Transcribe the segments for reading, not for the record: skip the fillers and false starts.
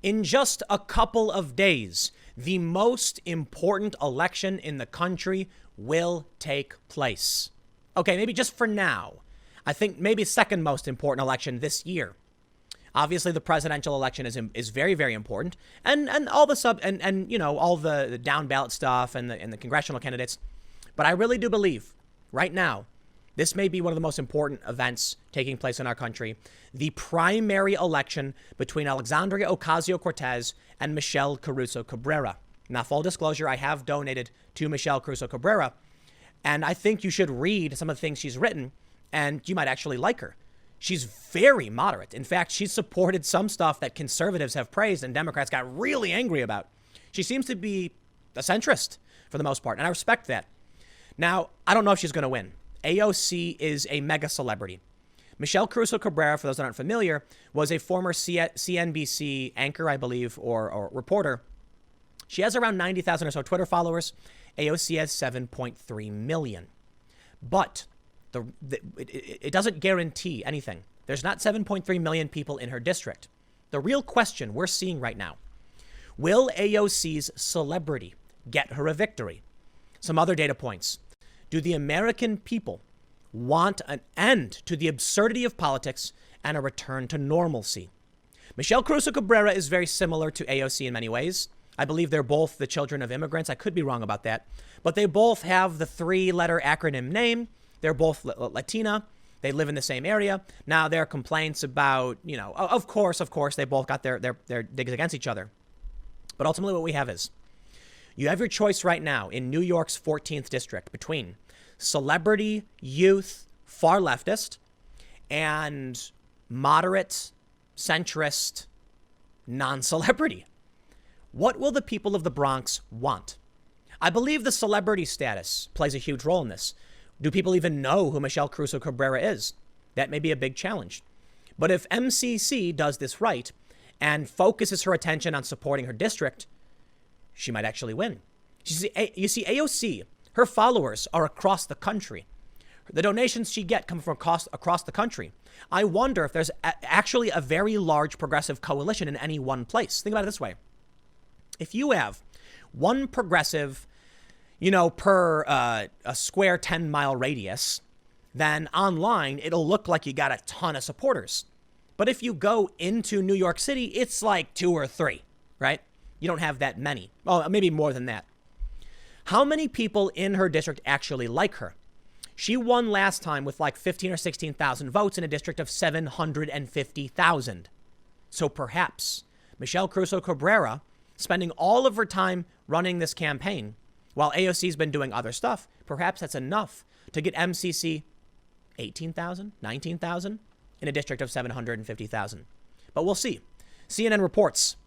In just a couple of days, the most important election in the country will take place. Okay, maybe just for now. I think maybe second most important election this year. Obviously, the presidential election is very, very important, and all the all the down ballot stuff and the congressional candidates. But I really do believe right now this may be one of the most important events taking place in our country. The primary election between Alexandria Ocasio-Cortez and Michelle Caruso Cabrera. Now, full disclosure, I have donated to Michelle Caruso Cabrera, and I think you should read some of the things she's written, and you might actually like her. She's very moderate. In fact, she's supported some stuff that conservatives have praised and Democrats got really angry about. She seems to be a centrist for the most part, and I respect that. Now, I don't know if she's going to win. AOC is a mega celebrity. Michelle Caruso Cabrera, for those that aren't familiar, was a former CNBC anchor, I believe, or reporter. She has around 90,000 or so Twitter followers. AOC has 7.3 million. But it doesn't guarantee anything. There's not 7.3 million people in her district. The real question we're seeing right now, will AOC's celebrity get her a victory? Some other data points. Do the American people want an end to the absurdity of politics and a return to normalcy? Michelle Caruso Cabrera is very similar to AOC in many ways. I believe they're both the children of immigrants. I could be wrong about that. But they both have the 3-letter acronym name. They're both Latina. They live in the same area. Now, there are complaints about, of course, they both got their digs against each other. But ultimately what we have is, you have your choice right now in New York's 14th district between celebrity, youth, far leftist, and moderate, centrist, non-celebrity. What will the people of the Bronx want? I believe the celebrity status plays a huge role in this. Do people even know who Michelle Caruso Cabrera is? That may be a big challenge. But if MCC does this right and focuses her attention on supporting her district, she might actually win. You see, AOC, her followers are across the country. The donations she gets come from across the country. I wonder if there's actually a very large progressive coalition in any one place. Think about it this way. If you have one progressive, per a square 10-mile radius, then online, it'll look like you got a ton of supporters. But if you go into New York City, it's like 2 or 3, right? You don't have that many. Oh, maybe more than that. How many people in her district actually like her? She won last time with like 15 or 16,000 votes in a district of 750,000. So perhaps Michelle Caruso Cabrera, spending all of her time running this campaign, while AOC's been doing other stuff, perhaps that's enough to get MCC 18,000, 19,000 in a district of 750,000. But we'll see. CNN reports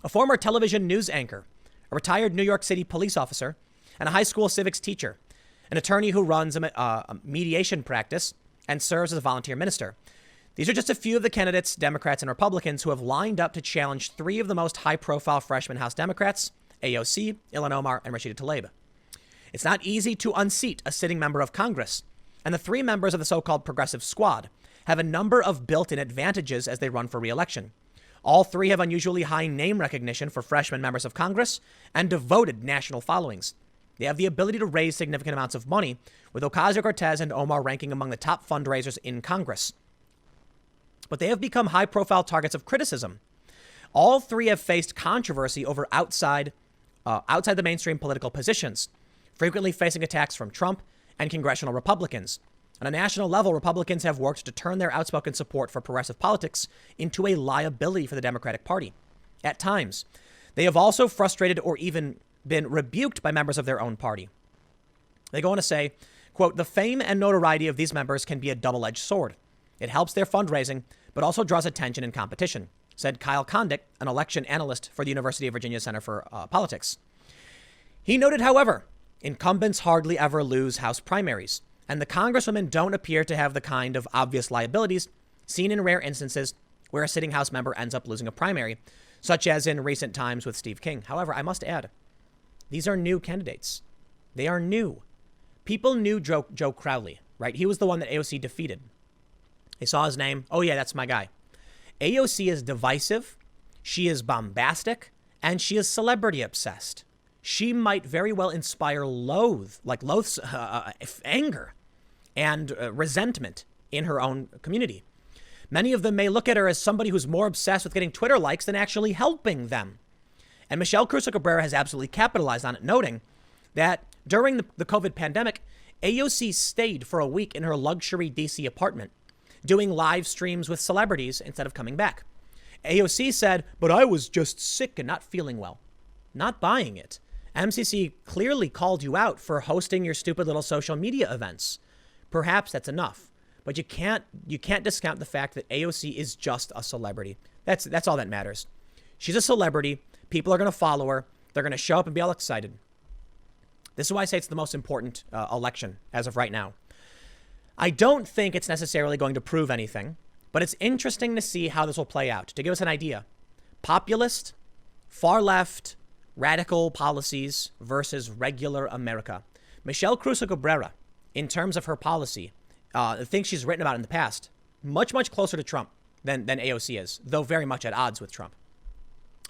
a former television news anchor, a retired New York City police officer, and a high school civics teacher, an attorney who runs a mediation practice and serves as a volunteer minister. These are just a few of the candidates, Democrats and Republicans, who have lined up to challenge 3 of the most high-profile freshman House Democrats, AOC, Ilhan Omar, and Rashida Tlaib. It's not easy to unseat a sitting member of Congress, and the 3 members of the so-called progressive squad have a number of built-in advantages as they run for re-election. All 3 have unusually high name recognition for freshman members of Congress and devoted national followings. They have the ability to raise significant amounts of money, with Ocasio-Cortez and Omar ranking among the top fundraisers in Congress. But they have become high-profile targets of criticism. All 3 have faced controversy over outside the mainstream political positions, frequently facing attacks from Trump and congressional Republicans. On a national level, Republicans have worked to turn their outspoken support for progressive politics into a liability for the Democratic Party. At times, they have also frustrated or even been rebuked by members of their own party. They go on to say, quote, "The fame and notoriety of these members can be a double-edged sword. It helps their fundraising, but also draws attention and competition," said Kyle Kondik, an election analyst for the University of Virginia Center for Politics. He noted, however, incumbents hardly ever lose House primaries, and the congresswomen don't appear to have the kind of obvious liabilities seen in rare instances where a sitting House member ends up losing a primary, such as in recent times with Steve King. However, I must add, these are new candidates. They are new. People knew Joe Crowley, right? He was the one that AOC defeated. They saw his name. Oh, yeah, that's my guy. AOC is divisive. She is bombastic and she is celebrity obsessed. She might very well inspire anger and resentment in her own community. Many of them may look at her as somebody who's more obsessed with getting Twitter likes than actually helping them. And Michelle Crusoe Cabrera has absolutely capitalized on it, noting that during the COVID pandemic, AOC stayed for a week in her luxury DC apartment, doing live streams with celebrities instead of coming back. AOC said, but I was just sick and not feeling well. Not buying it. MCC clearly called you out for hosting your stupid little social media events. Perhaps that's enough, but you can't discount the fact that AOC is just a celebrity. That's all that matters. She's a celebrity. People are going to follow her. They're going to show up and be all excited. This is why I say it's the most important election as of right now. I don't think it's necessarily going to prove anything, but it's interesting to see how this will play out. To give us an idea, populist, far left, radical policies versus regular America. Michelle Crusoe Cabrera, in terms of her policy, the things she's written about in the past, much, much closer to Trump than AOC is, though very much at odds with Trump.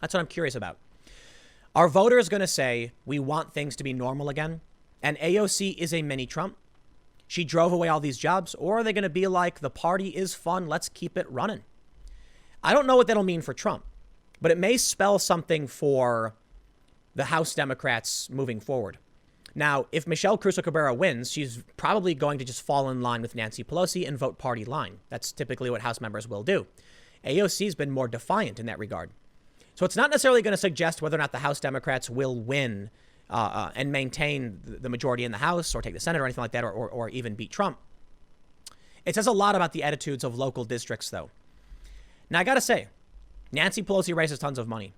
That's what I'm curious about. Are voters going to say, we want things to be normal again? And AOC is a mini Trump? She drove away all these jobs? Or are they going to be like, the party is fun, let's keep it running? I don't know what that'll mean for Trump, but it may spell something for the House Democrats moving forward. Now, if Michelle Crusoe Cabrera wins, she's probably going to just fall in line with Nancy Pelosi and vote party line. That's typically what House members will do. AOC's been more defiant in that regard. So it's not necessarily going to suggest whether or not the House Democrats will win and maintain the majority in the House or take the Senate or anything like that, or even beat Trump. It says a lot about the attitudes of local districts, though. Now, I got to say, Nancy Pelosi raises tons of money.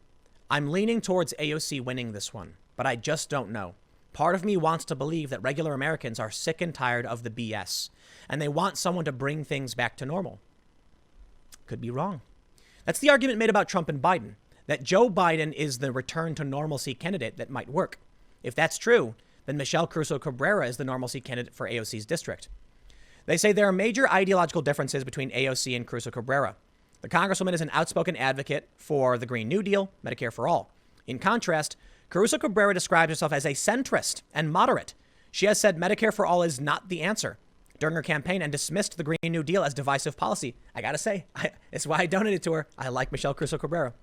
I'm leaning towards AOC winning this one, but I just don't know. Part of me wants to believe that regular Americans are sick and tired of the BS, and they want someone to bring things back to normal. Could be wrong. That's the argument made about Trump and Biden, that Joe Biden is the return to normalcy candidate that might work. If that's true, then Michelle Crusoe Cabrera is the normalcy candidate for AOC's district. They say there are major ideological differences between AOC and Crusoe Cabrera. The Congresswoman is an outspoken advocate for the Green New Deal, Medicare for All. In contrast, Crusoe Cabrera describes herself as a centrist and moderate. She has said Medicare for All is not the answer during her campaign and dismissed the Green New Deal as divisive policy. I gotta say, it's why I donated to her. I like Michelle Crusoe Cabrera.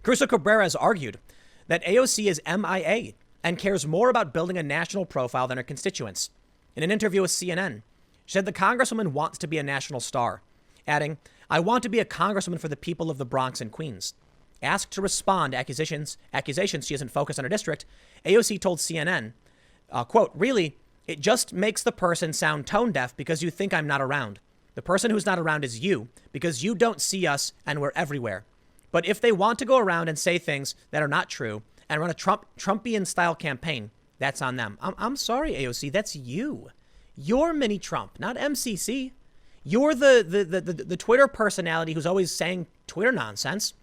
Crusoe Cabrera has argued that AOC is MIA and cares more about building a national profile than her constituents. In an interview with CNN, she said the Congresswoman wants to be a national star, adding, I want to be a congresswoman for the people of the Bronx and Queens. Asked to respond to accusations she isn't focused on her district, AOC told CNN, quote, really, it just makes the person sound tone deaf because you think I'm not around. The person who's not around is you because you don't see us and we're everywhere. But if they want to go around and say things that are not true and run a Trumpian style campaign, that's on them. I'm sorry, AOC, that's you. You're mini Trump, not MCC. You're the Twitter personality who's always saying Twitter nonsense.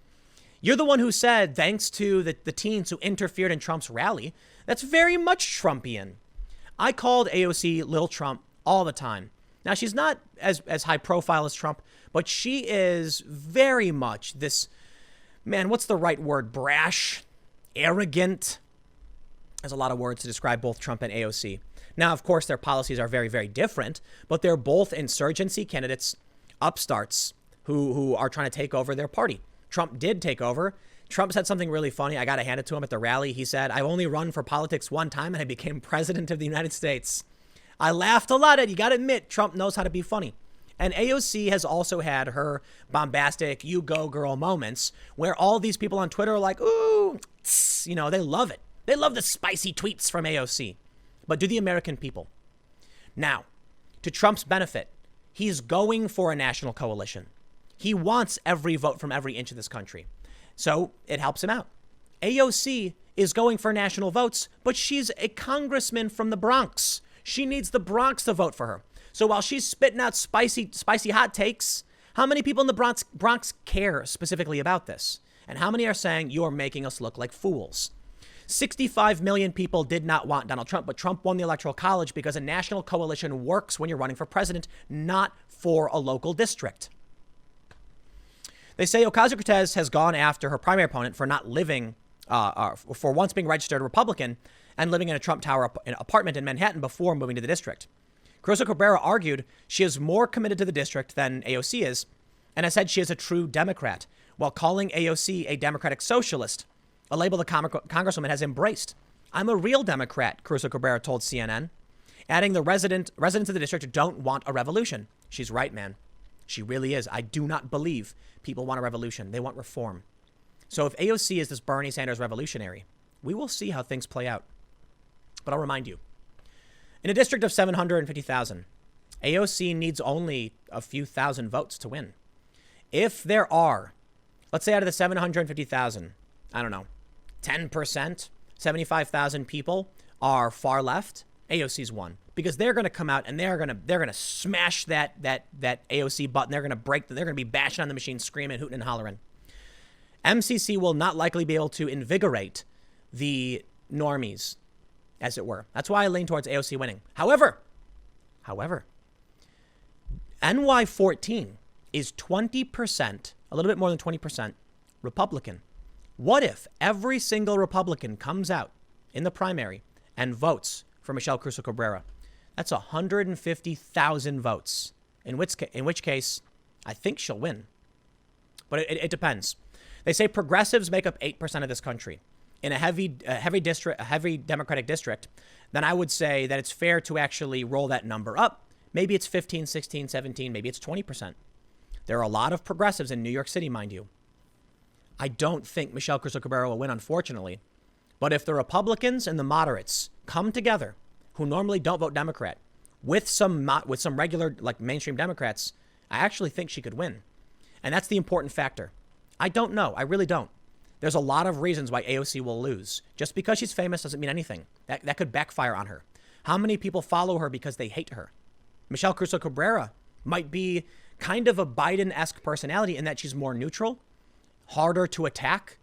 You're the one who said, thanks to the teens who interfered in Trump's rally. That's very much Trumpian. I called AOC Lil Trump all the time. Now, she's not as high profile as Trump, but she is very much this, man, what's the right word? Brash, arrogant. There's a lot of words to describe both Trump and AOC. Now, of course, their policies are very, very different, but they're both insurgency candidates, upstarts who are trying to take over their party. Trump did take over. Trump said something really funny. I got to hand it to him at the rally. He said, I've only run for politics one time and I became president of the United States. I laughed a lot at it. You got to admit, Trump knows how to be funny. And AOC has also had her bombastic, you go girl moments where all these people on Twitter are like, ooh, tss, you know, they love it. They love the spicy tweets from AOC. But do the American people? Now, to Trump's benefit, he's going for a national coalition. He wants every vote from every inch of this country. So it helps him out. AOC is going for national votes, but she's a congressman from the Bronx. She needs the Bronx to vote for her. So while she's spitting out spicy hot takes, how many people in the Bronx care specifically about this? And how many are saying you're making us look like fools? 65 million people did not want Donald Trump, but Trump won the Electoral College because a national coalition works when you're running for president, not for a local district. They say Ocasio-Cortez has gone after her primary opponent for not living, for once being registered Republican and living in a Trump Tower apartment in Manhattan before moving to the district. Ocasio-Cortez argued she is more committed to the district than AOC is, and has said she is a true Democrat, while calling AOC a Democratic socialist, a label the Congresswoman has embraced. I'm a real Democrat, Ocasio-Cortez told CNN, adding the residents of the district don't want a revolution. She's right, man. She really is. I do not believe people want a revolution. They want reform. So if AOC is this Bernie Sanders revolutionary, we will see how things play out. But I'll remind you, in a district of 750,000, AOC needs only a few thousand votes to win. If there are, let's say out of the 750,000, I don't know, 10%, 75,000 people are far left, AOC's won. Because they're going to come out and they're going to smash that AOC button. They're going to be bashing on the machine, screaming, hooting and hollering. MCC will not likely be able to invigorate the normies, as it were. That's why I lean towards AOC winning. However, NY14 is 20%, a little bit more than 20% Republican. What if every single Republican comes out in the primary and votes for Michelle Cruz-Cabrera? That's 150,000 votes, in which case I think she'll win. But it depends. They say progressives make up 8% of this country. In a heavy Democratic district, then I would say that it's fair to actually roll that number up. Maybe it's 15, 16, 17, maybe it's 20%. There are a lot of progressives in New York City, mind you. I don't think Michelle Cruz-Cabrera will win, unfortunately. But if the Republicans and the moderates come together, who normally don't vote Democrat, with some regular, like, mainstream Democrats, I actually think she could win. And that's the important factor. I don't know. I really don't. There's a lot of reasons why AOC will lose. Just because she's famous doesn't mean anything. That could backfire on her. How many people follow her because they hate her? Michelle Cruz-Cabrera might be kind of a Biden-esque personality in that she's more neutral, harder to attack.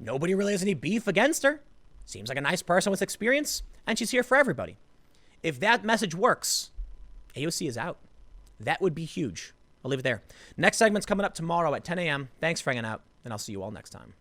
Nobody really has any beef against her. Seems like a nice person with experience, and she's here for everybody. If that message works, AOC is out. That would be huge. I'll leave it there. Next segment's coming up tomorrow at 10 a.m. Thanks for hanging out, and I'll see you all next time.